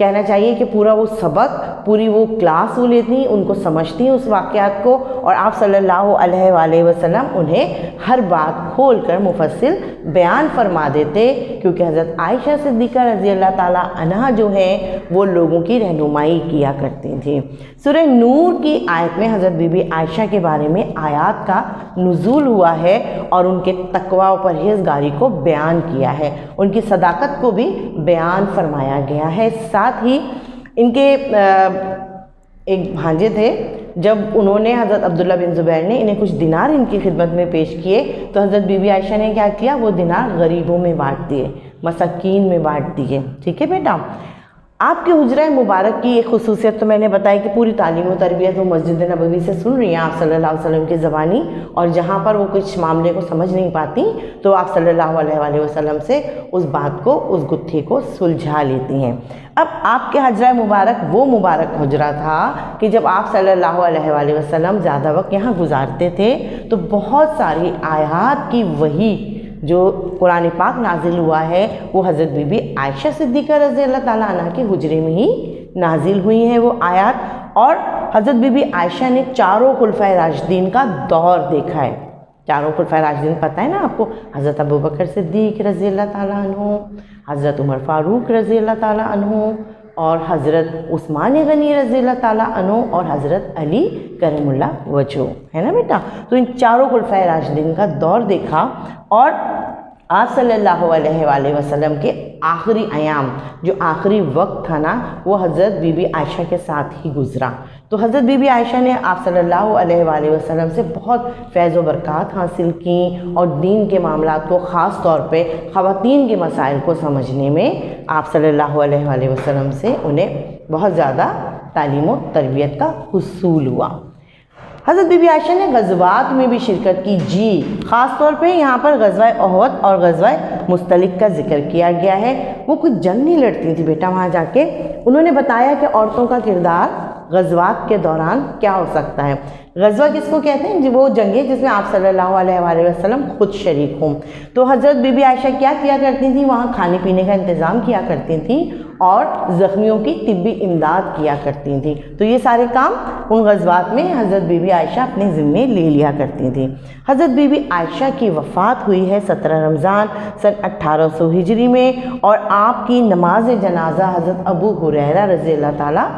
کہنا چاہیے کہ پورا وہ سبق، پوری وہ کلاس وہ لیتی ہیں، ان کو سمجھتی ہیں اس واقعات کو، اور آپ صلی اللہ علیہ وآلہ وسلم انہیں ہر بات کھول کر مفصل بیان فرما دیتے، کیونکہ حضرت عائشہ صدیقہ رضی اللہ تعالیٰ عنہا جو ہیں وہ لوگوں کی رہنمائی کیا کرتی تھیں۔ سورہ نور کی آیت میں حضرت بی بی عائشہ کے بارے میں آیات کا نزول ہوا ہے اور ان کے تقوی و پرہیزگاری کو بیان کیا ہے، ان کی صداقت کو بھی بیان فرمایا گیا ہے۔ ساتھ ہی ان کے ایک بھانجے تھے، جب انہوں نے حضرت عبداللہ بن زبیر نے انہیں کچھ دینار ان کی خدمت میں پیش کیے تو حضرت بی بی عائشہ نے کیا کیا، وہ دینار غریبوں میں بانٹ دیے، مساکین میں بانٹ دیے۔ ٹھیک ہے بیٹا، آپ کے حجرہ مبارک کی ایک خصوصیت تو میں نے بتائی کہ پوری تعلیم و تربیت وہ مسجد نبوی سے سن رہی ہیں آپ صلی اللہ علیہ وسلم کی زبانی، اور جہاں پر وہ کچھ معاملے کو سمجھ نہیں پاتی تو آپ صلی اللہ علیہ وآلہ وسلم سے اس بات کو، اس گتھے کو سلجھا لیتی ہیں۔ اب آپ کے حجرہ مبارک وہ مبارک حجرہ تھا کہ جب آپ صلی اللہ علیہ وآلہ وسلم زیادہ وقت یہاں گزارتے تھے تو بہت ساری آیات کی وحی جو قرآن پاک نازل ہوا ہے وہ حضرت بی بی عائشہ صدیقہ رضی اللہ تعالیٰ عنہ کے حجرے میں ہی نازل ہوئی ہیں وہ آیات، اور حضرت بی بی عائشہ نے چاروں خلفائے راشدین کا دور دیکھا ہے۔ چاروں خلفائے راشدین پتہ ہے نا آپ کو، حضرت ابوبکر صدیق رضی اللہ تعالیٰ عنہ، حضرت عمر فاروق رضی اللہ تعالیٰ عنہ، اور حضرت عثمان غنی رضی اللہ تعالیٰ عنہ، اور حضرت علی کرم اللہ وجہہ، ہے نا بیٹا۔ تو ان چاروں خلفائے راشدین کا دور دیکھا، اور آپ صلی اللہ علیہ وآلہ وسلم کے آخری ایام، جو آخری وقت تھا نا، وہ حضرت بی بی عائشہ کے ساتھ ہی گزرا۔ تو حضرت بی بی عائشہ نے آپ صلی اللہ علیہ وآلہ وسلم سے بہت فیض و برکات حاصل کیں، اور دین کے معاملات کو، خاص طور پہ خواتین کے مسائل کو سمجھنے میں آپ صلی اللہ علیہ وآلہ وسلم سے انہیں بہت زیادہ تعلیم و تربیت کا حصول ہوا۔ حضرت بی بی عائشہ نے غزوات میں بھی شرکت کی، جی خاص طور پہ یہاں پر غزوہ احد اور غزوہ مستلق کا ذکر کیا گیا ہے۔ وہ کچھ جنگ نہیں لڑتی تھی بیٹا وہاں جا کے، انہوں نے بتایا کہ عورتوں کا کردار غزوات کے دوران کیا ہو سکتا ہے۔ غزوہ کس کو کہتے ہیں؟ جی وہ جنگیں جس میں آپ صلی اللہ علیہ وآلہ وسلم خود شریک ہوں۔ تو حضرت بی بی عائشہ کیا کیا کرتی تھیں؟ وہاں کھانے پینے کا انتظام کیا کرتی تھیں اور زخمیوں کی طبی امداد کیا کرتی تھیں۔ تو یہ سارے کام ان غزوات میں حضرت بی بی عائشہ اپنے ذمے لے لیا کرتی تھیں۔ حضرت بی بی عائشہ کی وفات ہوئی ہے 17 رمضان سن 1800 ہجری میں، اور آپ کی نماز جنازہ حضرت ابو ہریرہ رضی اللہ تعالیٰ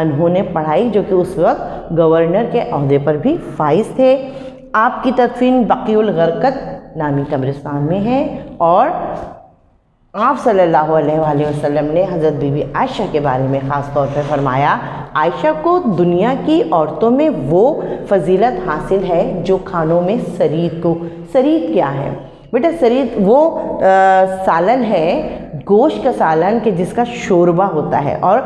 عنہ نے پڑھائی، جو کہ اس وقت گورنر کے عہدے پر بھی فائز تھے۔ آپ کی تدفین بقیع الغرقد نامی قبرستان میں ہے، اور آپ صلی اللہ علیہ وآلہ وسلم نے حضرت بی بی عائشہ کے بارے میں خاص طور پر فرمایا، عائشہ کو دنیا کی عورتوں میں وہ فضیلت حاصل ہے جو کھانوں میں سرید کو، سرید کیا ہے بیٹا؟ سرید وہ سالن ہے، گوشت کا سالن کہ جس کا شوربہ ہوتا ہے، اور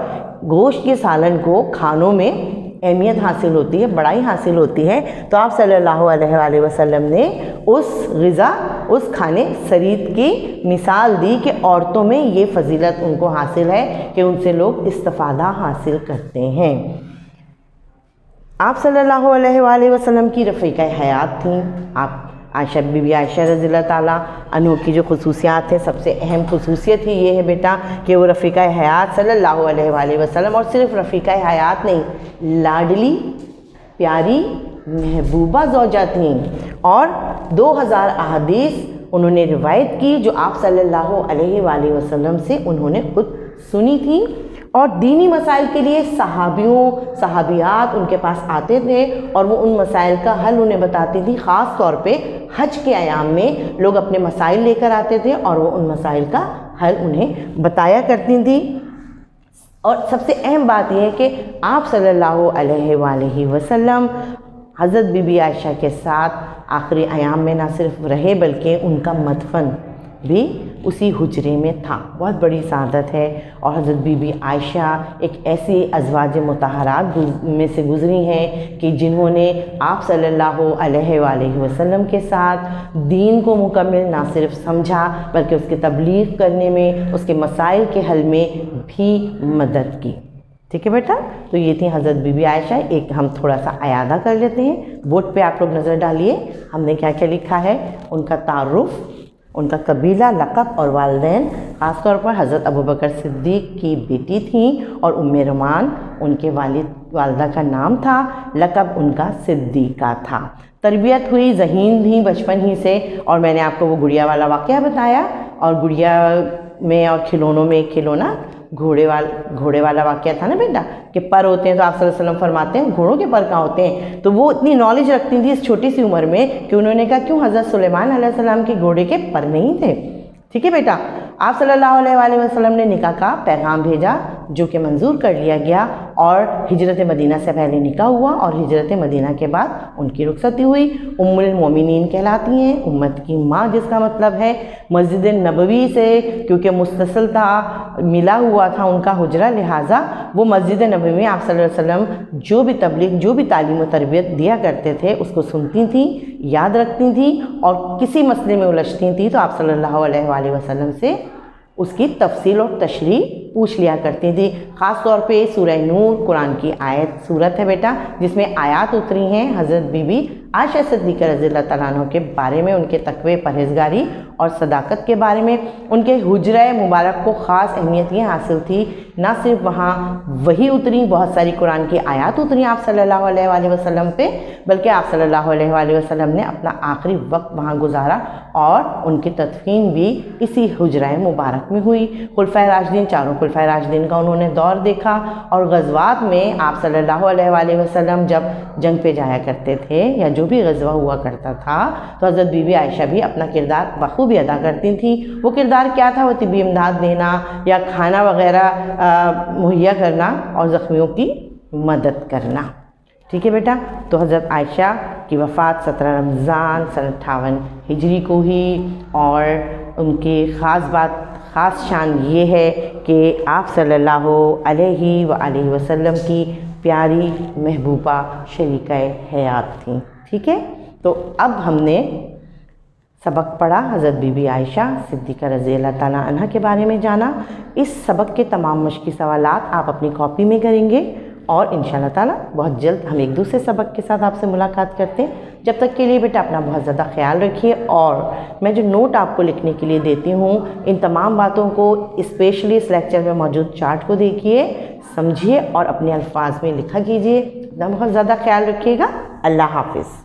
گوشت کے سالن کو کھانوں میں اہمیت حاصل ہوتی ہے، بڑائی حاصل ہوتی ہے۔ تو آپ صلی اللہ علیہ وآلہ وسلم نے اس غذا، اس کھانے سرید کی مثال دی کہ عورتوں میں یہ فضیلت ان کو حاصل ہے کہ ان سے لوگ استفادہ حاصل کرتے ہیں۔ آپ صلی اللہ علیہ وآلہ وسلم کی رفیقہ حیات تھیں آپ عائشہ، بی بی عائشہ رضی اللہ تعالیٰ عنہ کی جو خصوصیات ہیں، سب سے اہم خصوصیت ہی یہ ہے بیٹا کہ وہ رفیقہ حیات صلی اللہ علیہ وآلہ وسلم، اور صرف رفیقہ حیات نہیں، لاڈلی پیاری محبوبہ زوجہ تھیں، اور 2000 احادیث انہوں نے روایت کی جو آپ صلی اللہ علیہ وآلہ وسلم سے انہوں نے خود سنی تھی، اور دینی مسائل کے لیے صحابیوں صحابیات ان کے پاس آتے تھے اور وہ ان مسائل کا حل انہیں بتاتی تھی۔ خاص طور پہ حج کے ایام میں لوگ اپنے مسائل لے کر آتے تھے اور وہ ان مسائل کا حل انہیں بتایا کرتی تھیں۔ اور سب سے اہم بات یہ ہے کہ آپ صلی اللہ علیہ وآلہ وسلم حضرت بی بی عائشہ کے ساتھ آخری ایام میں نہ صرف رہے بلکہ ان کا مدفن بھی اسی حجرے میں تھا۔ بہت بڑی سعادت ہے، اور حضرت بی بی عائشہ ایک ایسی ازواج مطہرات میں سے گزری ہیں کہ جنہوں نے آپ صلی اللہ علیہ وآلہ وسلم کے ساتھ دین کو مکمل نہ صرف سمجھا بلکہ اس کی تبلیغ کرنے میں، اس کے مسائل کے حل میں بھی مدد کی۔ ٹھیک ہے بیٹا، تو یہ تھی حضرت بی بی عائشہ۔ ایک ہم تھوڑا سا اعادہ کر لیتے ہیں، بورڈ پہ آپ لوگ نظر ڈالیے، ہم نے کیا کیا لکھا ہے، ان کا تعارف، ان کا قبیلہ، لقب اور والدین خاص طور پر حضرت ابوبکر صدیق کی بیٹی تھیں اور ام رومان ان کے والدہ کا نام تھا، لقب ان کا صدیقہ تھا۔ تربیت ہوئی، ذہین تھیں بچپن ہی سے، اور میں نے آپ کو وہ گڑیا والا واقعہ بتایا، اور گڑیا میں اور کھلونوں میں ایک کھلونا گھوڑے والا واقعہ تھا نا بیٹا، کہ پر ہوتے ہیں تو آپ صلی اللہ علیہ وسلم فرماتے ہیں گھوڑوں کے پر کہاں ہوتے ہیں؟ تو وہ اتنی نالج رکھتی تھی اس چھوٹی سی عمر میں کہ انہوں نے کہا کیوں حضرت سلیمان علیہ السلام کے گھوڑے کے پر نہیں تھے؟ ٹھیک ہے بیٹا، آپ صلی اللہ علیہ وآلہ وسلم نے نکاح کا پیغام بھیجا جو کہ منظور کر لیا گیا، اور ہجرت مدینہ سے پہلے نکاح ہوا اور ہجرت مدینہ کے بعد ان کی رخصتی ہوئی۔ ام المومنین کہلاتی ہیں، امت کی ماں، جس کا مطلب ہے مسجد نبوی سے کیونکہ متصل تھا، ملا ہوا تھا ان کا حجرہ، لہٰذا وہ مسجد نبوی میں آپ صلی اللہ علیہ وسلم جو بھی تبلیغ، جو بھی تعلیم و تربیت دیا کرتے تھے اس کو سنتی تھیں، یاد رکھتی تھیں، اور کسی مسئلے میں الجھتی تھیں تو آپ صلی اللہ علیہ وآلہ وسلم سے اس کی تفصیل اور تشریح پوچھ لیا کرتی تھی۔ خاص طور پہ سورہ نور قرآن کی آیت سورت ہے بیٹا، جس میں آیات اتری ہیں حضرت بی بی عائشہ صدیقہ رضی اللہ تعالیٰ عنہ کے بارے میں، ان کے تقوی، پرہیزگاری اور صداقت کے بارے میں۔ ان کے حجرہ مبارک کو خاص اہمیت یہ حاصل تھی، نہ صرف وہاں وحی اتری، بہت ساری قرآن کی آیات اتری آپ صلی اللہ علیہ وآلہ وسلم پہ، بلکہ آپ صلی اللہ علیہ وآلہ وسلم نے اپنا آخری وقت وہاں گزارا، اور ان کی تدفین بھی اسی حجرہ مبارک میں ہوئی۔ خلفائے راشدین، چاروں خلفائے راشدین کا انہوں نے دور دیکھا، اور غزوات میں آپ صلی اللہ علیہ وآلہ وسلم جب جنگ پہ جایا کرتے تھے یا جو بھی غزوہ ہوا کرتا تھا تو حضرت بی بی عائشہ بھی اپنا کردار بخوبی ادا کرتی تھیں۔ وہ کردار کیا تھا؟ وہ طبی امداد دینا یا کھانا وغیرہ مہیا کرنا اور زخمیوں کی مدد کرنا۔ ٹھیک ہے بیٹا، تو حضرت عائشہ کی وفات 17 رمضان سن 58 ہجری کو ہوئی، اور ان کی خاص شان یہ ہے کہ آپ صلی اللہ علیہ وآلہ وسلم کی پیاری محبوبہ شریکہ حیات تھیں۔ ٹھیک ہے، تو اب ہم نے سبق پڑھا، حضرت بی بی عائشہ صدیقہ رضی اللہ تعالیٰ عنہ کے بارے میں جانا۔ اس سبق کے تمام مشقی سوالات آپ اپنی کاپی میں کریں گے، اور انشاءاللہ تعالیٰ بہت جلد ہم ایک دوسرے سبق کے ساتھ آپ سے ملاقات کرتے ہیں۔ جب تک کے لیے بیٹا اپنا بہت زیادہ خیال رکھیے، اور میں جو نوٹ آپ کو لکھنے کے لیے دیتی ہوں ان تمام باتوں کو اسپیشلی اس لیکچر میں موجود چارٹ کو دیکھیے، سمجھیے اور اپنے الفاظ میں لکھا کیجیے۔ اپنا بہت زیادہ خیال رکھیے گا۔ اللہ حافظ۔